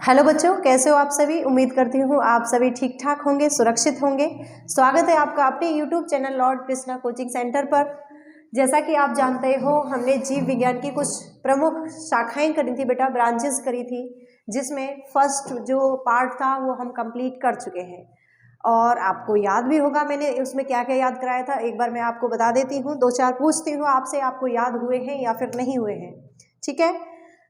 Hello बच्चों, कैसे हो आप सभी। उम्मीद करती हूँ आप सभी ठीक ठाक होंगे, सुरक्षित होंगे। स्वागत है आपका अपने YouTube channel Lord Krishna coaching centre पर। जैसा कि आप जानते हो, हमने जीव विज्ञान की कुछ प्रमुख शाखाएं करी थी बेटा, ब्रांचेस करी थी, जिसमें फर्स्ट जो पार्ट था वो हम कंप्लीट कर चुके हैं। और आपको याद भी होगा मैंने उसमें क्या क्या याद कराया था। एक बार मैं आपको बता देती हूँ, दो चार पूछती हूँ आपसे, आपको याद हुए हैं या फिर नहीं हुए हैं। ठीक है,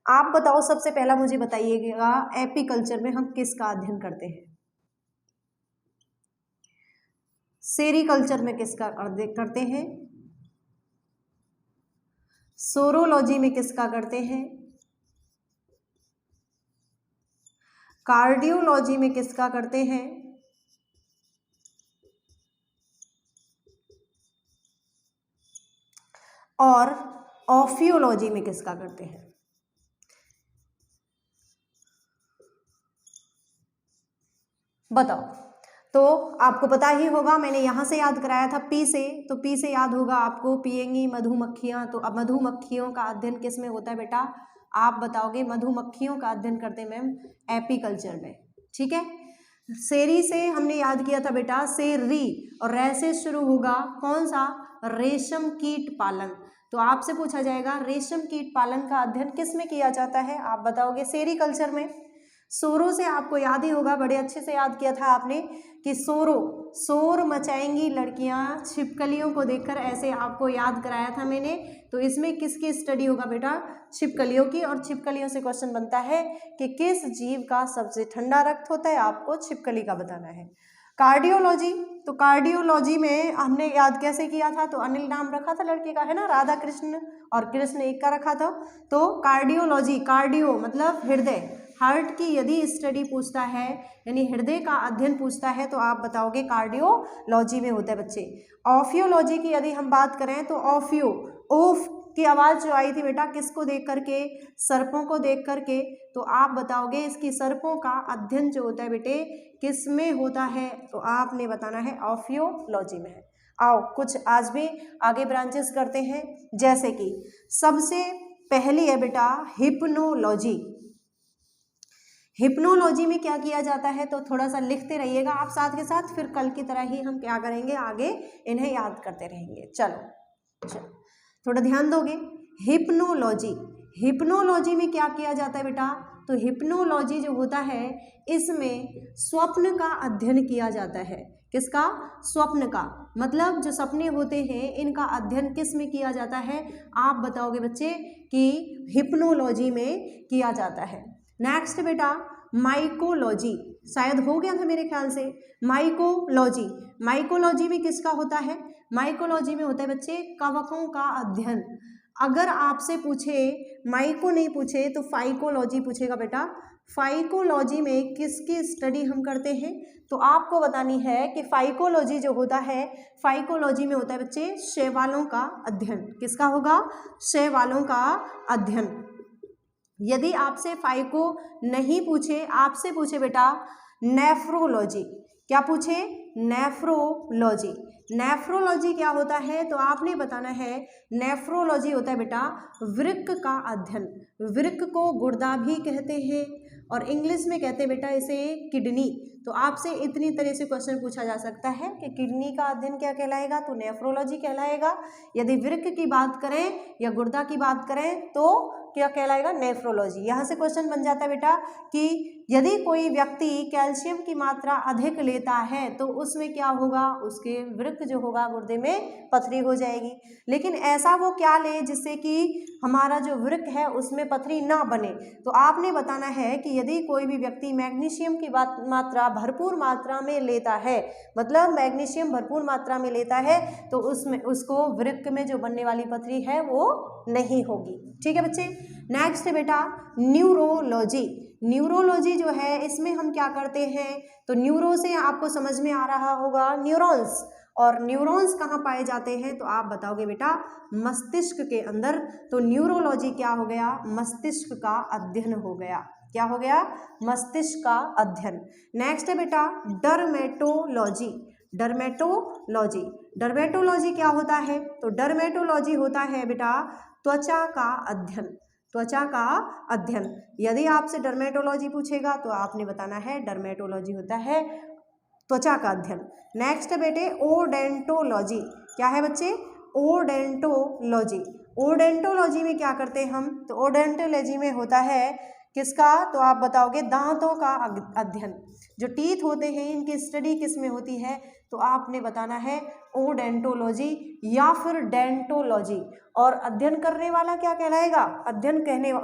आप बताओ। सबसे पहला मुझे बताइएगा, एपीकल्चर में हम किसका अध्ययन करते हैं? सेरीकल्चर में किसका करते हैं? सोरोलॉजी में किसका करते हैं? कार्डियोलॉजी में किसका करते हैं? और ऑफियोलॉजी में किसका करते हैं? बताओ। तो आपको पता ही होगा, मैंने यहाँ से याद कराया था पी से, तो पी से याद होगा आपको, पिएंगी मधुमक्खियाँ। तो अब मधुमक्खियों का अध्ययन किस में होता है बेटा? आप बताओगे। मधुमक्खियों का अध्ययन करते हैं मैम एपीकल्चर में। ठीक है। सेरी से हमने याद किया था बेटा, सेरी, और रे से शुरू होगा कौन सा? रेशम कीट पालन। तो आपसे पूछा जाएगा रेशम कीट पालन का अध्ययन किस में किया जाता है? आप बताओगे सेरीकल्चर में। सोरो से आपको याद ही होगा, बड़े अच्छे से याद किया था आपने कि सोरो, शोर मचाएंगी लड़कियां छिपकलियों को देखकर, ऐसे आपको याद कराया था मैंने। तो इसमें किसकी स्टडी होगा बेटा? छिपकलियों की। और छिपकलियों से क्वेश्चन बनता है कि किस जीव का सबसे ठंडा रक्त होता है? आपको छिपकली का बताना है। कार्डियोलॉजी, तो कार्डियोलॉजी में हमने याद कैसे किया था? तो अनिल नाम रखा था लड़के का, है ना, राधा कृष्ण, और कृष्ण एक का रखा था। तो कार्डियोलॉजी, कार्डियो मतलब हृदय, हार्ट की यदि स्टडी पूछता है, यानी हृदय का अध्ययन पूछता है, तो आप बताओगे कार्डियोलॉजी में होता है बच्चे। ऑफियोलॉजी की यदि हम बात करें तो ऑफियो, ओफ की आवाज़ जो आई थी बेटा, किसको देख करके? सर्पों को देख करके। तो आप बताओगे इसकी सर्पों का अध्ययन जो होता है बेटे किस में होता है? तो आपने बताना है ऑफियोलॉजी में है। आओ कुछ आज भी आगे ब्रांचेस करते हैं, जैसे कि सबसे पहली है बेटा हिप्नोलॉजी। हिप्नोलॉजी में क्या किया जाता है? तो थोड़ा सा लिखते रहिएगा आप साथ के साथ, फिर कल की तरह ही हम क्या करेंगे, आगे इन्हें याद करते रहेंगे। चलो थोड़ा ध्यान दोगे। हिप्नोलॉजी, हिप्नोलॉजी में क्या किया जाता है बेटा? तो हिप्नोलॉजी जो होता है इसमें स्वप्न का अध्ययन किया जाता है। किसका? स्वप्न का। मतलब जो सपने होते हैं इनका अध्ययन किस में किया जाता है? आप बताओगे बच्चे कि हिप्नोलॉजी में किया जाता है। नेक्स्ट बेटा माइकोलॉजी, शायद हो गया था मेरे ख्याल से। माइकोलॉजी, माइकोलॉजी में किसका होता है? माइकोलॉजी में होता है बच्चे कवकों का अध्ययन। अगर आपसे पूछे, माइको नहीं पूछे तो फाइकोलॉजी पूछेगा बेटा। फाइकोलॉजी में किसकी स्टडी हम करते हैं? तो आपको बतानी है कि फाइकोलॉजी जो होता है, फाइकोलॉजी में होता है बच्चे शैवालों का अध्ययन। किसका होगा? शैवालों का अध्ययन। यदि आपसे फाइको नहीं पूछे, आपसे पूछे बेटा नेफ्रोलॉजी, क्या पूछे? नेफ्रोलॉजी। नेफ्रोलॉजी क्या होता है? तो आपने बताना है नेफ्रोलॉजी होता है बेटा वृक्क का अध्ययन। वृक्क को गुर्दा भी कहते हैं, और इंग्लिश में कहते हैं बेटा इसे किडनी। तो आपसे इतनी तरह से क्वेश्चन पूछा जा सकता है कि किडनी का अध्ययन क्या कहलाएगा? तो नेफ्रोलॉजी कहलाएगा। यदि वृक्क की बात करें या गुर्दा की बात करें तो क्या कहलाएगा? नेफ्रोलॉजी। यहाँ से क्वेश्चन बन जाता है बेटा कि यदि कोई व्यक्ति कैल्शियम की मात्रा अधिक लेता है तो उसमें क्या होगा? उसके वृक्क जो होगा गुर्दे में पथरी हो जाएगी। लेकिन ऐसा वो क्या ले जिससे कि हमारा जो वृक्क है उसमें पथरी ना बने? तो आपने बताना है कि यदि कोई भी व्यक्ति मैग्नीशियम की मात्रा भरपूर मात्रा में लेता है, मतलब मैग्नीशियम भरपूर मात्रा में लेता है, तो उसमें उसको वृक्क में जो बनने वाली पथरी है वो नहीं होगी। ठीक है बच्चे। नेक्स्ट है बेटा न्यूरोलॉजी। न्यूरोलॉजी जो है इसमें हम क्या करते हैं? तो न्यूरो से आपको समझ में आ रहा होगा न्यूरॉन्स, और न्यूरॉन्स कहाँ पाए जाते हैं? तो आप बताओगे बेटा मस्तिष्क के अंदर। तो न्यूरोलॉजी क्या हो गया? मस्तिष्क का अध्ययन हो गया। क्या हो गया? मस्तिष्क का अध्ययन। नेक्स्ट है बेटा डर्मेटोलॉजी। डर्मेटोलॉजी, डर्मेटोलॉजी क्या होता है? तो डर्मेटोलॉजी होता है बेटा त्वचा का अध्ययन। त्वचा का अध्ययन। यदि आपसे डर्मेटोलॉजी पूछेगा तो आपने बताना है डर्मेटोलॉजी होता है त्वचा का अध्ययन। नेक्स्ट बेटे ओडेंटोलॉजी। क्या है बच्चे? ओडेंटोलॉजी। ओडेंटोलॉजी में क्या करते हैं हम? तो ओडेंटोलॉजी में होता है किसका? तो आप बताओगे दांतों का अध्ययन। जो टीथ होते हैं इनकी स्टडी किस में होती है? तो आपने बताना है ओडेंटोलॉजी या फिर डेंटोलॉजी। और अध्ययन करने वाला क्या कहलाएगा? अध्ययन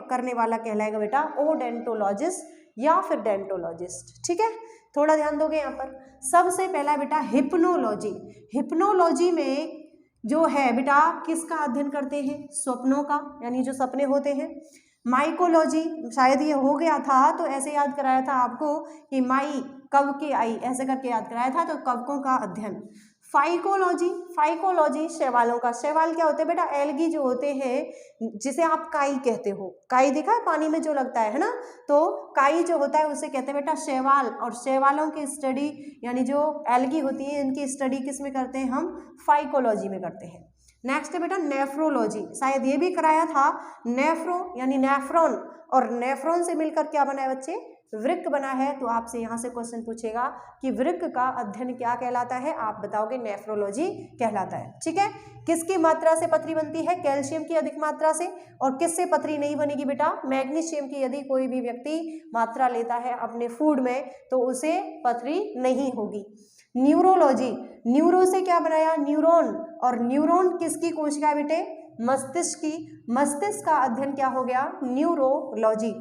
करने वाला कहलाएगा बेटा ओडेंटोलॉजिस्ट या फिर डेंटोलॉजिस्ट। ठीक है, थोड़ा ध्यान दोगे यहाँ पर। सबसे पहला बेटा हिप्नोलॉजी। हिप्नोलॉजी में जो है बेटा किसका अध्ययन करते हैं? स्वप्नों का, यानी जो सपने होते हैं। माइकोलॉजी, शायद ये हो गया था तो ऐसे याद कराया था आपको कि माई कव के आई, ऐसे करके याद कराया था, तो कवकों का अध्ययन। फाइकोलॉजी, फाइकोलॉजी शैवालों का। शैवाल क्या होते हैं बेटा? एल्गी जो होते हैं, जिसे आप काई कहते हो। काई देखा है पानी में जो लगता है ना, तो काई जो होता है उसे कहते हैं बेटा शैवाल। और शैवालों की स्टडी यानी जो एल्गी होती है इनकी स्टडी किस में करते हैं हम? फाइकोलॉजी में करते हैं। नेक्स्ट है बेटा नेफ्रोलॉजी, शायद ये भी कराया था। नेफ्रो यानी नेफ्रॉन, और नेफ्रॉन से मिलकर क्या बना है बच्चे? वृक्क बना है। तो आपसे यहाँ से क्वेश्चन पूछेगा कि वृक्क का अध्ययन क्या कहलाता है? आप बताओगे नेफ्रोलॉजी कहलाता है। ठीक है, किसकी मात्रा से पथरी बनती है? कैल्शियम की अधिक मात्रा से। और किससे पथरी नहीं बनेगी बेटा? मैग्नीशियम की यदि कोई भी व्यक्ति मात्रा लेता है अपने फूड में तो उसे पथरी नहीं होगी। न्यूरोलॉजी, न्यूरो से क्या बनाया? न्यूरॉन। और न्यूरॉन किसकी कोशिका है बेटे? मस्तिष्क की। मस्तिष्क का अध्ययन क्या हो गया? न्यूरोलॉजी।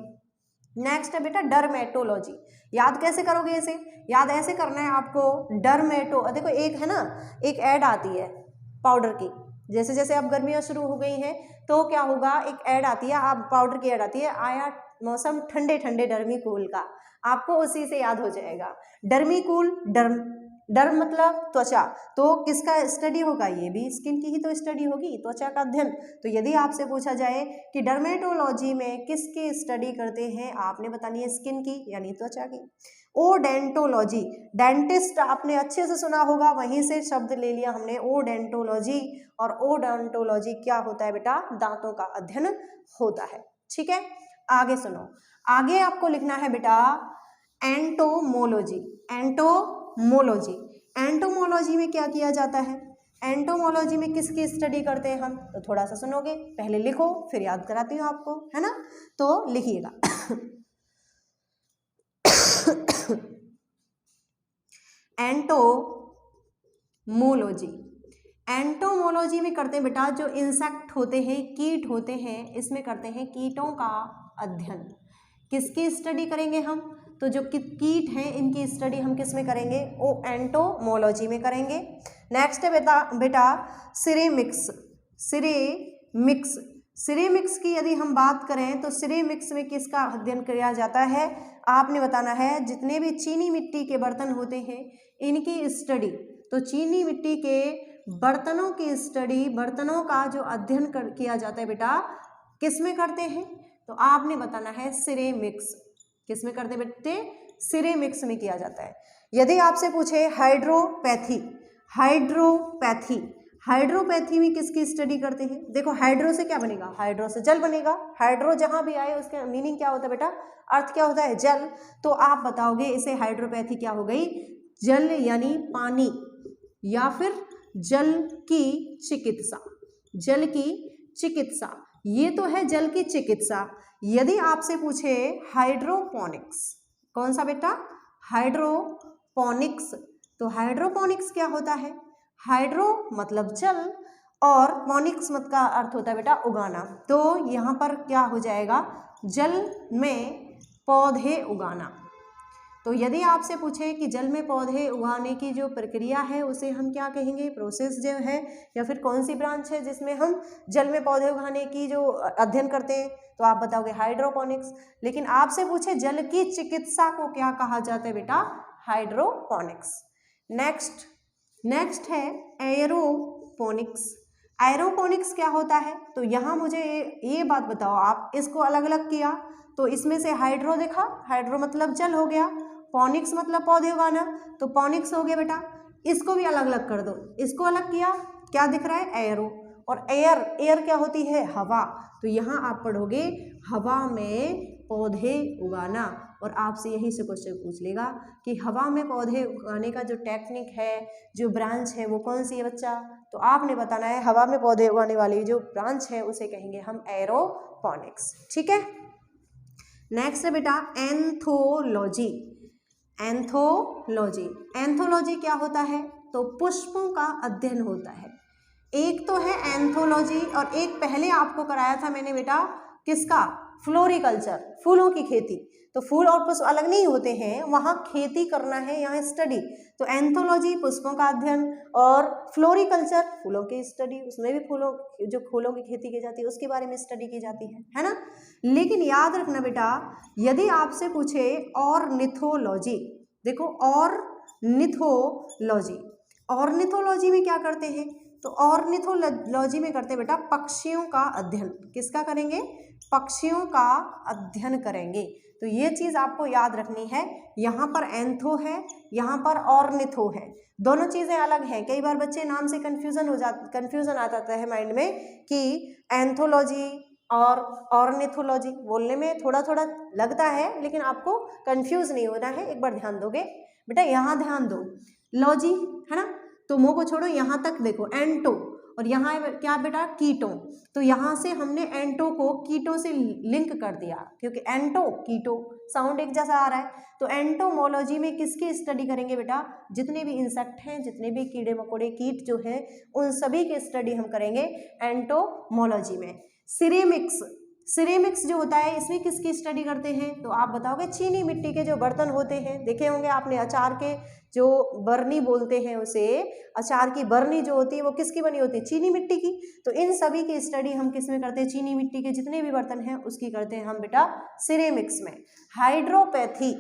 नेक्स्ट है बेटा डर्मेटोलॉजी। याद कैसे करोगे इसे? याद ऐसे करना है आपको, डर्मेटो। देखो एक है ना, एक ऐड आती है पाउडर की, जैसे जैसे अब गर्मियाँ शुरू हो गई हैं तो क्या होगा, एक ऐड आती है, आप पाउडर की ऐड आती है, आया मौसम ठंडे ठंडे डर्मीकूल का, आपको उसी से याद हो जाएगा। डर्मीकूल, डर्म मतलब त्वचा, तो किसका स्टडी होगा? ये भी स्किन की ही तो स्टडी होगी, त्वचा का अध्ययन। तो यदि आपसे पूछा जाए कि डर्मेटोलॉजी में किसकी स्टडी करते हैं, आपने बतानी है स्किन की यानी त्वचा की। ओडेंटोलॉजी, डेंटिस्ट आपने अच्छे से सुना होगा, वहीं से शब्द ले लिया हमने ओडेंटोलॉजी। और ओडेंटोलॉजी क्या होता है बेटा? दांतों का अध्ययन होता है। ठीक है, आगे सुनो। आगे आपको लिखना है बेटा एंटोमोलॉजी। एंटोमोलॉजी, एंटोमोलॉजी में क्या किया जाता है? एंटोमोलॉजी में किसकी स्टडी करते हैं हम? तो थोड़ा सा सुनोगे, पहले लिखो फिर याद कराती हूँ आपको, है ना? तो लिखिएगा एंटोमोलॉजी। एंटोमोलॉजी में करते हैं बेटा जो इंसेक्ट होते हैं, कीट होते हैं, इसमें करते हैं कीटों का अध्ययन। किसकी स्टडी करेंगे हम? तो जो कीट हैं इनकी स्टडी हम किस में करेंगे? एंटोमोलॉजी में करेंगे। नेक्स्ट है बेटा सिरेमिक्स। सिरेमिक्स, सिरेमिक्स की यदि हम बात करें तो सिरेमिक्स में किसका अध्ययन किया जाता है? आपने बताना है जितने भी चीनी मिट्टी के बर्तन होते हैं इनकी स्टडी। तो चीनी मिट्टी के बर्तनों की स्टडी, बर्तनों का जो अध्ययन किया जाता है बेटा किस में करते हैं? तो आपने बताना है सिरेमिक्स। किस में करते हैं बेटे? सिरेमिक्स में किया जाता है। यदि आपसे पूछे हाइड्रोपैथी, हाइड्रोपैथी, हाइड्रोपैथी में किसकी स्टडी करते हैं? देखो हाइड्रो से क्या बनेगा? हाइड्रो से जल बनेगा। हाइड्रो जहां भी आए उसका मीनिंग क्या होता है बेटा? अर्थ क्या होता है? जल। तो आप बताओगे इसे हाइड्रोपैथी क्या हो गई? जल यानी पानी या फिर जल की चिकित्सा। जल की चिकित्सा, ये तो है जल की चिकित्सा। यदि आपसे पूछे हाइड्रोपोनिक्स, कौन सा बेटा? हाइड्रोपोनिक्स। तो हाइड्रोपोनिक्स क्या होता है? हाइड्रो मतलब जल और पोनिक्स मत का अर्थ होता है बेटा उगाना। तो यहाँ पर क्या हो जाएगा? जल में पौधे उगाना। तो यदि आपसे पूछे कि जल में पौधे उगाने की जो प्रक्रिया है उसे हम क्या कहेंगे? प्रोसेस जो है, या फिर कौन सी ब्रांच है जिसमें हम जल में पौधे उगाने की जो अध्ययन करते हैं? तो आप बताओगे हाइड्रोपोनिक्स। लेकिन आपसे पूछे जल की चिकित्सा को क्या कहा जाता है बेटा? हाइड्रोपोनिक्स। नेक्स्ट है एयरोपोनिक्स। एयरोपोनिक्स क्या होता है? तो यहाँ मुझे ये बात बताओ, आप इसको अलग अलग किया तो इसमें से हाइड्रो देखा, हाइड्रो मतलब जल हो गया, पोनिक्स मतलब पौधे उगाना, तो पोनिक्स हो गया बेटा। इसको भी अलग अलग कर दो, इसको अलग किया, क्या दिख रहा है? एयरो। और एयर, एयर क्या होती है? हवा। तो यहाँ आप पढ़ोगे हवा में पौधे उगाना, और आपसे यही से क्वेश्चन पूछ लेगा कि हवा में पौधे उगाने का जो टेक्निक है, जो ब्रांच है, वो कौन सी है बच्चा? तो आपने बताना है हवा में पौधे उगाने वाली जो ब्रांच है उसे कहेंगे हम एरोपोनिक्स। ठीक है, नेक्स्ट है बेटा एंथोलॉजी। एंथोलॉजी, एंथोलॉजी क्या होता है? तो पुष्पों का अध्ययन होता है। एक तो है एंथोलॉजी और एक पहले आपको कराया था मैंने बेटा, किसका? फ्लोरिकल्चर, फूलों की खेती। तो फूल और पुष्प अलग नहीं होते हैं, वहाँ खेती करना है, यहाँ स्टडी। तो एंथोलॉजी पुष्पों का अध्ययन और फ्लोरिकल्चर फूलों की स्टडी, उसमें भी फूलों, जो फूलों की खेती की जाती है उसके बारे में स्टडी की जाती है ना। लेकिन याद रखना बेटा, यदि आपसे पूछे ऑर्निथोलॉजी, देखो ऑर्निथोलॉजी, ऑर्निथोलॉजी में क्या करते हैं? तो ऑर्निथोलॉजी में करते हैं बेटा पक्षियों का अध्ययन। किसका करेंगे? पक्षियों का अध्ययन करेंगे। तो ये चीज़ आपको याद रखनी है, यहाँ पर एंथो है, यहाँ पर ऑर्निथो है, दोनों चीज़ें अलग हैं। कई बार बच्चे नाम से कन्फ्यूज़न आ जाता है माइंड में कि एंथोलॉजी और ऑर्निथोलॉजी बोलने में थोड़ा थोड़ा लगता है, लेकिन आपको कंफ्यूज नहीं होना है। एक बार ध्यान दोगे बेटा, यहाँ ध्यान दो, लॉजी है ना, तो मोह को छोड़ो, यहाँ तक देखो एंटो, और यहाँ क्या बेटा? कीटो। तो यहाँ से हमने एंटो को कीटो से लिंक कर दिया, क्योंकि एंटो कीटो साउंड एक जैसा आ रहा है। तो एंटोमोलॉजी में किसकी स्टडी करेंगे बेटा? जितने भी इंसेक्ट हैं, जितने भी कीड़े मकोड़े कीट जो हैं, उन सभी की स्टडी हम करेंगे एंटोमोलॉजी में। सिरेमिक्स, सिरेमिक्स जो होता है इसमें किसकी स्टडी करते हैं? तो आप बताओगे चीनी मिट्टी के जो बर्तन होते हैं, देखे होंगे आपने, अचार के जो बरनी बोलते हैं उसे, अचार की बरनी जो होती है वो किसकी बनी होती है? चीनी मिट्टी की। तो इन सभी की स्टडी हम किस में करते हैं? चीनी मिट्टी के जितने भी बर्तन हैं उसकी करते हैं हम बेटा सिरेमिक्स में। हाइड्रोपैथी,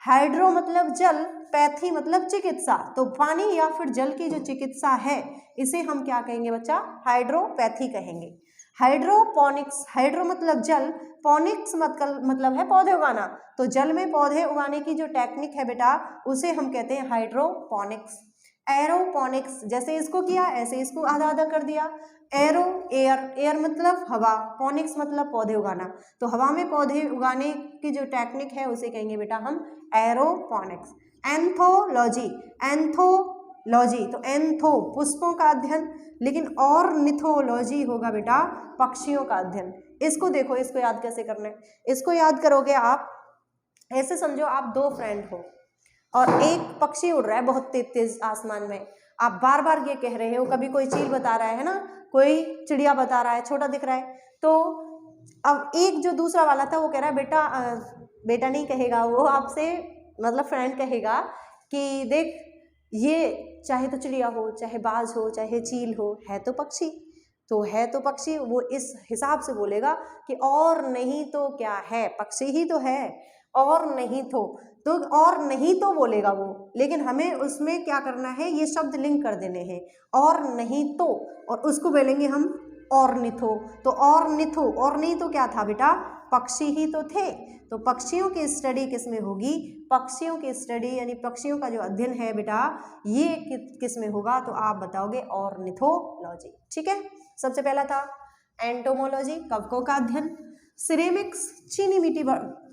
हाइड्रो मतलब जल, पैथी मतलब चिकित्सा, तो पानी या फिर जल की जो चिकित्सा है इसे हम क्या कहेंगे बच्चा? हाइड्रोपैथी कहेंगे। हाइड्रोपोनिक्स, हाइड्रो मतलब जल, पोनिक्स मतलब है पौधे उगाना, तो जल में पौधे उगाने की जो टेक्निक है बेटा उसे हम कहते हैं हाइड्रोपोनिक्स। एरोपोनिक्स, जैसे इसको किया ऐसे इसको आधा आधा कर दिया। एरो एयर, एयर मतलब हवा, पोनिक्स मतलब पौधे उगाना, तो हवा में पौधे उगाने की जो टेक्निक है उसे कहेंगे बेटा हम एरोपोनिक्स। एंथोलॉजी, एंथोलॉजी तो एंथो पुष्पों का अध्ययन, लेकिन ऑर्निथोलॉजी होगा बेटा पक्षियों का अध्ययन। इसको देखो, इसको याद कैसे करना है? इसको याद करोगे आप ऐसे, समझो आप दो फ्रेंड हो और एक पक्षी उड़ रहा है बहुत तेज तेज आसमान में, आप बार बार ये कह रहे हो, कभी कोई चील बता रहा है ना, कोई चिड़िया बता रहा है, छोटा दिख रहा है, तो अब एक जो दूसरा वाला था वो कह रहा है बेटा, बेटा नहीं कहेगा वो आपसे, मतलब फ्रेंड कहेगा कि देख ये चाहे तो चिड़िया हो, चाहे बाज हो, चाहे चील हो, है तो पक्षी, तो है तो पक्षी, वो इस हिसाब से बोलेगा कि और नहीं तो क्या है, पक्षी ही तो है, और नहीं तो और नहीं तो बोलेगा वो, लेकिन हमें उसमें क्या करना है? ये शब्द लिंक कर देने हैं, और नहीं तो, और उसको बोलेंगे हम ऑर्निथो। तो ऑर्निथो, और नहीं तो क्या था बेटा? पक्षी ही तो थे। तो पक्षियों की स्टडी किस में होगी? पक्षियों की स्टडी यानी पक्षियों का जो अध्ययन है बेटा ये किस में होगा? तो आप बताओगे ऑर्निथोलॉजी। ठीक है, सबसे पहला था एंटोमोलॉजी, कवकों का अध्ययन। सिरेमिक्स, चीनी मिट्टी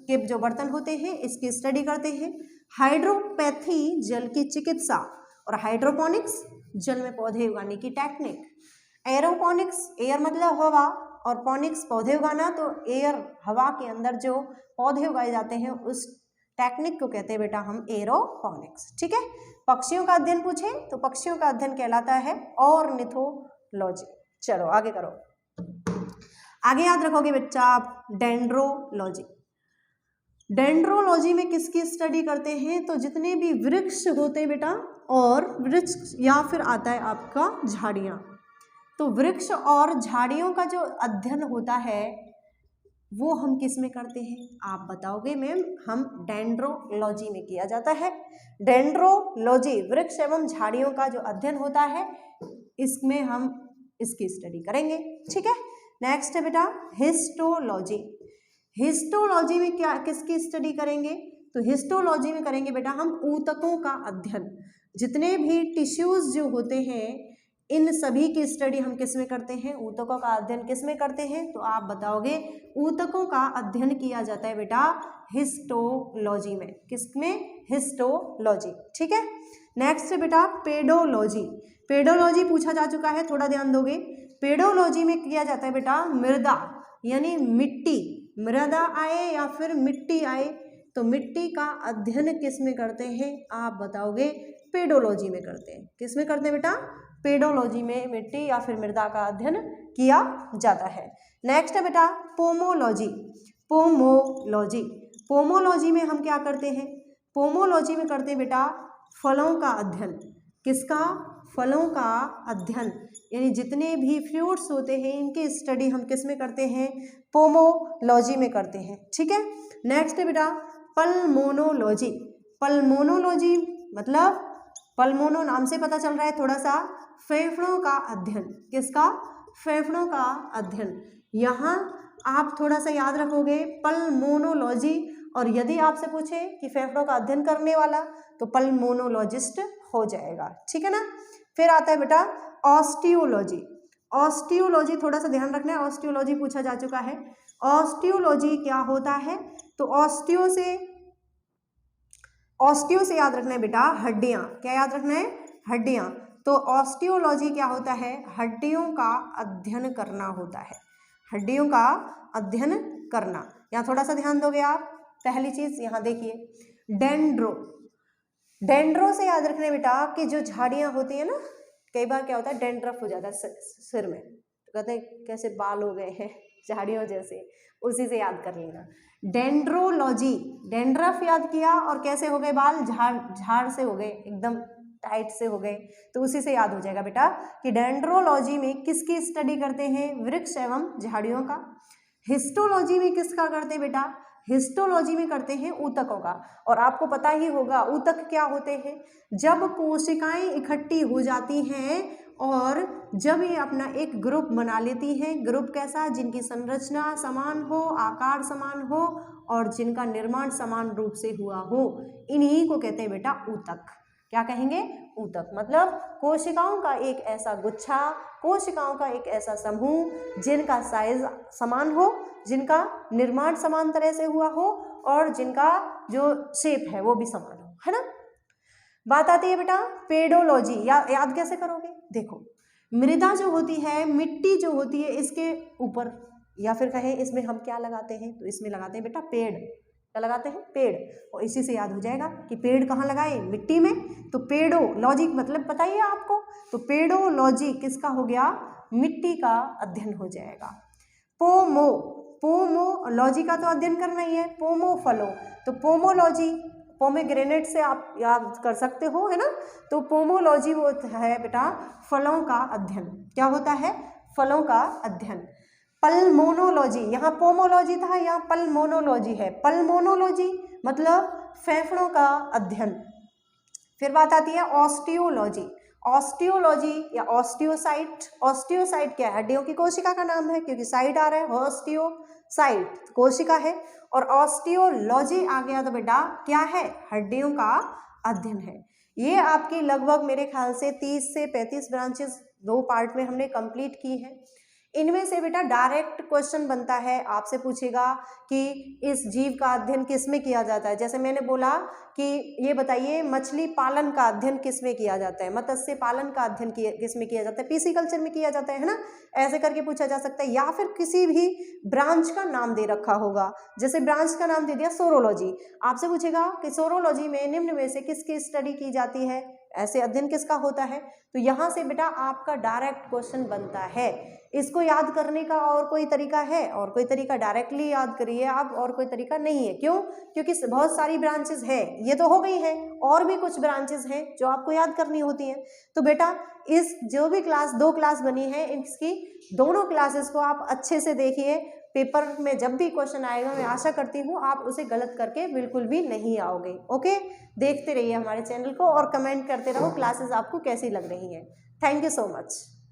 के जो बर्तन होते हैं इसकी स्टडी करते हैं। हाइड्रोपैथी, जल की चिकित्सा, और हाइड्रोपोनिक्स, जल में पौधे उगाने की टेक्निक। एरोपोनिक्स, एयर मतलब हवा, और पोनिक्स पौधे उगाना, तो एयर हवा के अंदर जो पौधे उगाए जाते हैं उस टेक्निक को कहते हैं बेटा हम एरोपोनिक्स। ठीक है, पक्षियों का अध्ययन पूछे तो पक्षियों का अध्ययन कहलाता है ऑर्निथोलॉजी। चलो आगे करो, आगे याद रखोगे बच्चा आप डेंड्रोलॉजी। डेंड्रोलॉजी में किसकी स्टडी करते हैं? तो जितने भी वृक्ष होते हैं बेटा, और वृक्ष या फिर आता है आपका झाड़ियाँ, तो वृक्ष और झाड़ियों का जो अध्ययन होता है वो हम किस में करते हैं? आप बताओगे मैम, हम डेंड्रोलॉजी में किया जाता है। डेंड्रोलॉजी, वृक्ष एवं झाड़ियों का जो अध्ययन होता है इसमें हम इसकी स्टडी करेंगे। ठीक है, नेक्स्ट है बेटा हिस्टोलॉजी। हिस्टोलॉजी में क्या किसकी स्टडी करेंगे? तो हिस्टोलॉजी में करेंगे बेटा हम ऊतकों का अध्ययन। जितने भी टिश्यूज जो होते हैं इन सभी की स्टडी हम किस में करते हैं, ऊतकों का अध्ययन किस में करते हैं, तो आप बताओगे ऊतकों का अध्ययन किया जाता है बेटा हिस्टोलॉजी में। किसमें, हिस्टोलॉजी। ठीक है, नेक्स्ट है बेटा पेडोलॉजी। पेडोलॉजी पूछा जा चुका है, थोड़ा ध्यान दोगे। पेडोलॉजी में किया जाता है बेटा मृदा यानी मिट्टी, मृदा आए या फिर मिट्टी आए, तो मिट्टी का अध्ययन किस में करते हैं, आप बताओगे पेडोलॉजी में करते हैं। किस में करते हैं बेटा, पेडोलॉजी में मिट्टी या फिर मृदा का अध्ययन किया जाता है। नेक्स्ट है बेटा पोमोलॉजी। पोमोलॉजी, पोमोलॉजी में हम क्या करते हैं, पोमोलॉजी में करते हैं बेटा फलों का अध्ययन। किसका, फलों का अध्ययन, यानी जितने भी फ्रूट्स होते हैं इनकी स्टडी हम किस में करते हैं, पोमोलॉजी में करते हैं। ठीक है, नेक्स्ट है बेटा पल्मोनोलॉजी। पल्मोनोलॉजी मतलब पल्मोनो नाम से पता चल रहा है थोड़ा सा, फेफड़ों का अध्ययन। किसका, फेफड़ों का अध्ययन। यहाँ आप थोड़ा सा याद रखोगे पल्मोनोलॉजी, और यदि आपसे पूछे कि फेफड़ों का अध्ययन करने वाला तो पल्मोनोलॉजिस्ट हो जाएगा। ठीक है ना। फिर आता है बेटा ऑस्टियोलॉजी। ऑस्टियोलॉजी थोड़ा सा ध्यान रखना है, ऑस्टियोलॉजी पूछा जा चुका है। ऑस्टियोलॉजी क्या होता है, तो ऑस्टियो से याद रखना है बेटा हड्डियां। क्या याद रखना है, हड्डियां। तो ऑस्टियोलॉजी क्या होता है, हड्डियों का अध्ययन करना होता है, हड्डियों का अध्ययन करना। यहाँ थोड़ा सा ध्यान दोगे आप। पहली चीज यहाँ देखिए डेंड्रो। डेंड्रो से याद रखना है बेटा कि जो झाड़ियां होती है ना, कई बार क्या होता है डेंड्रफ हो जाता है सिर में, तो कहते हैं कैसे बाल हो गए हैं झाड़ियों जैसे, उसी से याद कर लेना। डेंड्रोलॉजी, डेंड्रफ याद किया और कैसे हो गए बाल, झाड़ से हो गए, एकदम टाइट से हो गए, तो उसी से याद हो जाएगा बेटा कि डेंड्रोलॉजी में किसकी स्टडी करते हैं, वृक्ष एवं झाड़ियों का। हिस्टोलॉजी में किसका करते हैं बेटा, हिस्टोलॉजी में करते हैं ऊतकों का। और आपको पता ही होगा ऊतक क्या होते हैं, जब कोशिकाएं इकट्ठी हो जाती हैं और जब ये अपना एक ग्रुप बना लेती हैं। ग्रुप कैसा, जिनकी संरचना समान हो, आकार समान हो और जिनका निर्माण समान रूप से हुआ हो, इन्हीं को कहते हैं बेटा ऊतक। क्या कहेंगे, ऊतक। मतलब कोशिकाओं का एक ऐसा गुच्छा, कोशिकाओं का एक ऐसा समूह जिनका साइज समान हो, जिनका निर्माण समान तरह से हुआ हो और जिनका जो शेप है वो भी समान हो, है ना। बात आती है बेटा पेडोलॉजी। याद कैसे करोगे, देखो मृदा जो होती है, मिट्टी जो होती है, इसके ऊपर या फिर कहें इसमें हम क्या लगाते हैं, तो इसमें लगाते हैं बेटा पेड़। क्या लगाते हैं, पेड़। और इसी से याद हो जाएगा कि पेड़ कहाँ लगाए, मिट्टी में। तो पेडोलॉजी मतलब बताइए आपको, तो पेडोलॉजी किसका हो गया, मिट्टी का अध्ययन हो जाएगा। पोमोलॉजी का तो अध्ययन करना ही है, पोमो फलों, तो पोमोलॉजी पोमेग्रेनेट से आप याद कर सकते हो, है ना। तो पोमोलॉजी वो है बेटा फलों का अध्ययन। क्या होता है, फलों का अध्ययन। पल्मोनोलॉजी, यहाँ पोमोलॉजी था, यहाँ पल्मोनोलॉजी है। पल्मोनोलॉजी मतलब फेफड़ों का अध्ययन। फिर बात आती है ऑस्टियोलॉजी। ऑस्टियोलॉजी या ऑस्टियोसाइट। ऑस्टियोसाइट क्या है, हड्डियों की कोशिका का नाम है, क्योंकि साइट आ रहा है, ऑस्टियोसाइट कोशिका है। और ऑस्टियोलॉजी आ गया तो बेटा क्या है, हड्डियों का अध्ययन है। ये आपकी लगभग मेरे ख्याल से 30 से 35 ब्रांचेस 2 पार्ट में हमने कंप्लीट की है। इनमें से बेटा डायरेक्ट क्वेश्चन बनता है, आपसे पूछेगा कि इस जीव का अध्ययन किस में किया जाता है। जैसे मैंने बोला कि ये बताइए मछली पालन का अध्ययन किस में किया जाता है, मत्स्य पालन का अध्ययन किस में किया जाता है, पिसिकल्चर में किया जाता है ना, ऐसे करके पूछा जा सकता है। या फिर किसी भी ब्रांच का नाम दे रखा होगा, जैसे ब्रांच का नाम दे दिया सोरोलॉजी, आपसे पूछेगा कि सोरोलॉजी में निम्न में से किसकी स्टडी की जाती है, ऐसे अध्ययन किसका होता है। तो यहाँ से बेटा आपका डायरेक्ट क्वेश्चन बनता है। इसको याद करने का और कोई तरीका है, और कोई तरीका डायरेक्टली याद करिए आप, और कोई तरीका नहीं है। क्यों, क्योंकि बहुत सारी ब्रांचेस हैं, ये तो हो गई हैं, और भी कुछ ब्रांचेस हैं जो आपको याद करनी होती हैं। तो बेटा इस जो भी क्लास 2 क्लास बनी है, इसकी दोनों क्लासेस को आप अच्छे से देखिए। पेपर में जब भी क्वेश्चन आएगा, मैं आशा करती हूँ आप उसे गलत करके बिल्कुल भी नहीं आओगे। ओके, देखते रहिए हमारे चैनल को और कमेंट करते रहो क्लासेस आपको कैसी लग रही हैं। Thank you so much.